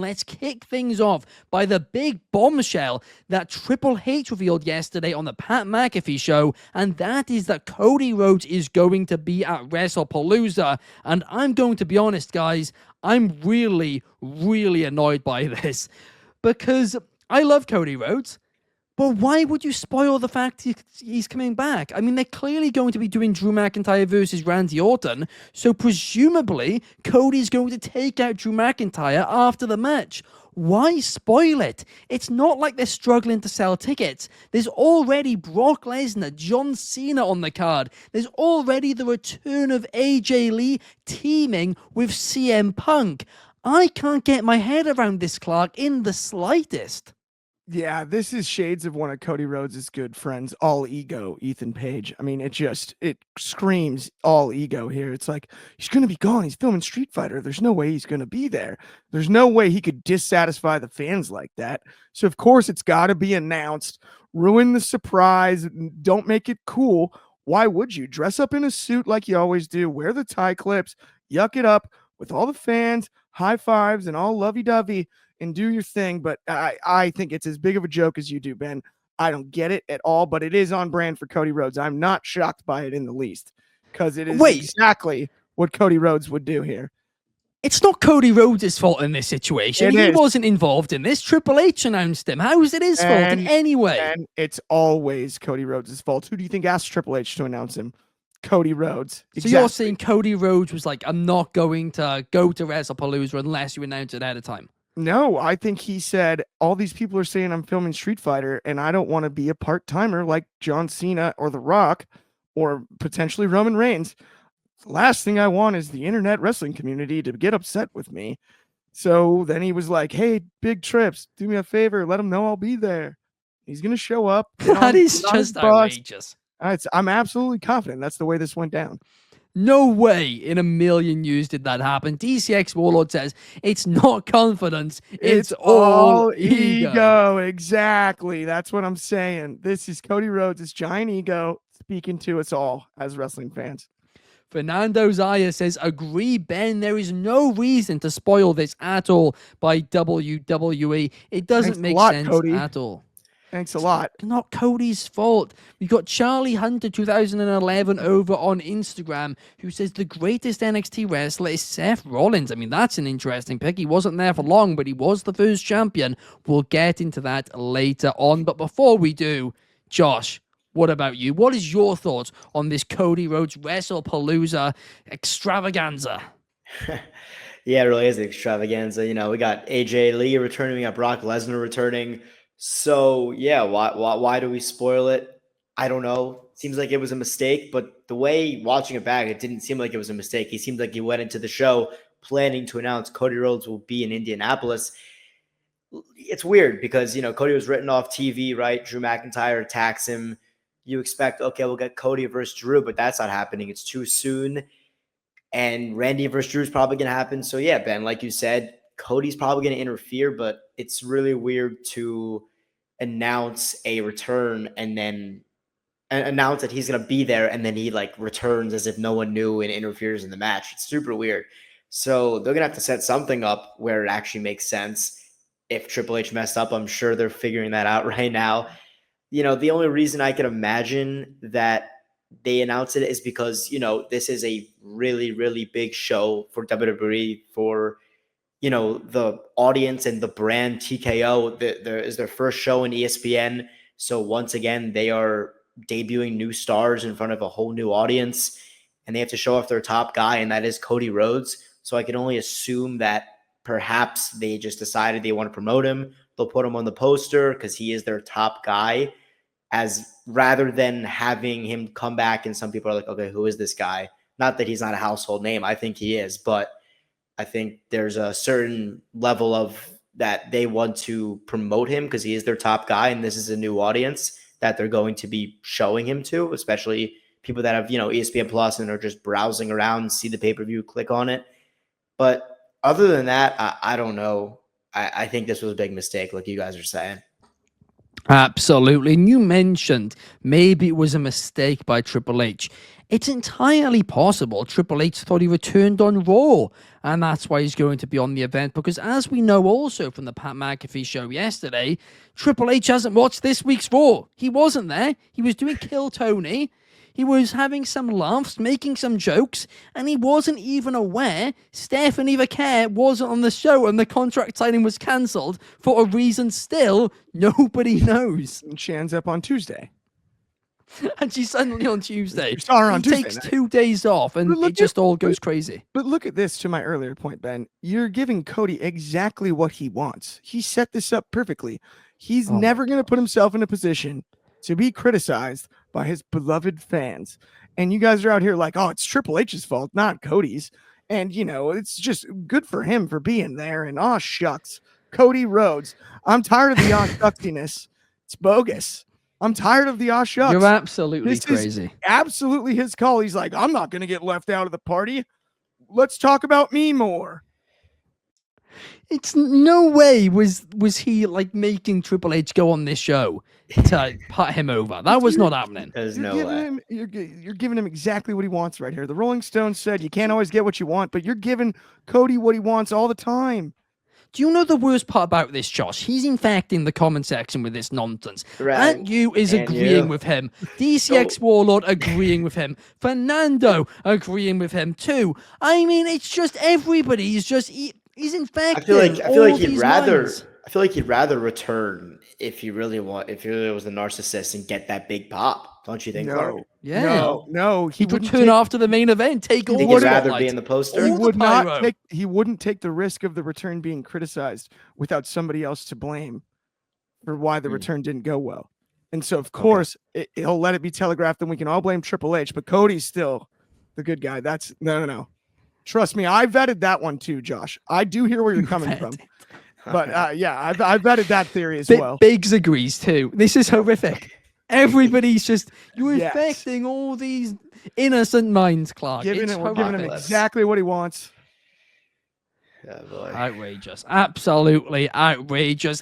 let's kick things off by the big bombshell that Triple H revealed yesterday on the Pat McAfee show, and that is that Cody Rhodes is going to be at WrestlePalooza. And I'm going to be honest, guys, I'm really, really annoyed by this because I love Cody Rhodes. But why would you spoil the fact he's coming back? I mean, they're clearly going to be doing Drew McIntyre versus Randy Orton, so presumably Cody's going to take out Drew McIntyre after the match. Why spoil it? It's not like they're struggling to sell tickets. There's already Brock Lesnar, John Cena on the card. There's already the return of AJ Lee teaming with CM Punk. I can't get my head around this, Clark, in the slightest. Yeah, this is shades of one of Cody Rhodes' good friends, all ego, Ethan Page. I mean, it screams all ego here. It's like, he's going to be gone. He's filming Street Fighter. There's no way he's going to be there. There's no way he could dissatisfy the fans like that. So, of course, it's got to be announced. Ruin the surprise. Don't make it cool. Why would you? Dress up in a suit like you always do. Wear the tie clips. Yuck it up with all the fans, high fives, and all lovey-dovey. And do your thing, but I think it's as big of a joke as you do, Ben. I don't get it at all, but it is on brand for Cody Rhodes. I'm not shocked by it in the least, because it is exactly what Cody Rhodes would do here. It's not Cody Rhodes' fault in this situation. He wasn't involved in this. Triple H announced him. How is it his fault in any way? And it's always Cody Rhodes' fault. Who do you think asked Triple H to announce him? Cody Rhodes. Exactly. So you're saying Cody Rhodes was like, I'm not going to go to WrestlePalooza unless you announce it ahead of time? No, I think he said, all these people are saying I'm filming Street Fighter, and I don't want to be a part-timer like John Cena or The Rock or potentially Roman Reigns. The last thing I want is the internet wrestling community to get upset with me. So then he was like, hey, Big Trips, do me a favor. Let him know I'll be there. He's going to show up. That is just outrageous. I'm absolutely confident that's the way this went down. No way in a million years did that happen. DCX Warlord says, it's not confidence, it's all ego. Exactly. That's what I'm saying. This is Cody Rhodes' giant ego speaking to us all as wrestling fans. Fernando Zaya says, agree, Ben. There is no reason to spoil this at all by WWE. It doesn't make sense Cody. At all. Thanks a lot. It's not Cody's fault. We've got Charlie Hunter 2011 over on Instagram who says the greatest NXT wrestler is Seth Rollins. I mean, that's an interesting pick. He wasn't there for long, but he was the first champion. We'll get into that later on. But before we do, Josh, what about you? What is your thoughts on this Cody Rhodes WrestlePalooza extravaganza? Yeah, it really is an extravaganza. You know, we got AJ Lee returning, we got Brock Lesnar returning. So yeah, why do we spoil it? I don't know. Seems like it was a mistake, but the way watching it back, it didn't seem like it was a mistake. He seemed like he went into the show planning to announce Cody Rhodes will be in Indianapolis. It's weird because, you know, Cody was written off TV, right? Drew McIntyre attacks him. You expect, okay, we'll get Cody versus Drew, but that's not happening. It's too soon. And Randy versus Drew is probably going to happen. So yeah, Ben, like you said, Cody's probably going to interfere, but it's really weird to announce a return and then announce that he's going to be there, and then he like returns as if no one knew and interferes in the match. It's super weird. So they're going to have to set something up where it actually makes sense. If Triple H messed up, I'm sure they're figuring that out right now. You know, the only reason I can imagine that they announce it is because, you know, this is a really, really big show for WWE, for, you know, the audience and the brand TKO. There is their first show in ESPN. So once again, they are debuting new stars in front of a whole new audience, and they have to show off their top guy, and that is Cody Rhodes. So I can only assume that perhaps they just decided they want to promote him. They'll put him on the poster because he is their top guy, as rather than having him come back and some people are like, okay, who is this guy? Not that he's not a household name. I think he is, but I think there's a certain level of that they want to promote him because he is their top guy, and this is a new audience that they're going to be showing him to, especially people that have, you know, ESPN Plus and are just browsing around, see the pay-per-view, click on it. But other than that, I don't know. I think this was a big mistake, like you guys are saying. Absolutely. And you mentioned maybe it was a mistake by Triple H. It's entirely possible Triple H thought he returned on Raw, and that's why he's going to be on the event. Because as we know also from the Pat McAfee show yesterday, Triple H hasn't watched this week's Raw. He wasn't there. He was doing Kill Tony. He was having some laughs, making some jokes, and he wasn't even aware Stephanie Vaquer wasn't on the show and the contract signing was cancelled for a reason still nobody knows. And she ends up on Tuesday. And she's suddenly on Tuesday. We saw her on he Tuesday takes night. 2 days off and it just all goes crazy. But look at this, to my earlier point, Ben. You're giving Cody exactly what he wants. He set this up perfectly. He's never going to put himself in a position to be criticized by his beloved fans. And you guys are out here like, oh, it's Triple H's fault, not Cody's. And, you know, it's just good for him for being there. And, oh, shucks, Cody Rhodes. I'm tired of the oh, shucksiness. It's bogus. I'm tired of the oh, shucks. You're absolutely This crazy. is absolutely his call. He's like, I'm not going to get left out of the party. Let's talk about me more. It's no way was he like making Triple H go on this show to put him over. That was not happening. There's You're no giving way. him, you're giving him exactly what he wants right here. The Rolling Stones said you can't always get what you want, but you're giving Cody what he wants all the time. Do you know the worst part about this, Josh? He's infecting the comment section with this nonsense. Right. And you is And agreeing you. with him. DCX Warlord agreeing with him. Fernando agreeing with him too. I mean, it's just everybody's just he's infecting. I feel like he'd these rather. minds. I feel like he'd rather return if he really was a narcissist and get that big pop. Don't you think, Clark? Yeah. No. He'd return after the main event, take all Think the he'd rather spotlight. be in the poster? He all the would not pyro. take. He wouldn't take the risk of the return being criticized without somebody else to blame for why the return didn't go well. And so, of course, he'll let it be telegraphed, and we can all blame Triple H. But Cody's still the good guy. That's no. Trust me, I vetted that one too, Josh. I do hear where you're coming from. But yeah, I vetted that theory as well. Biggs agrees too. This is horrific. Everybody's just you're Yes. infecting all these innocent minds, Clark. We're giving him exactly what he wants. Oh, boy. Outrageous. Absolutely outrageous.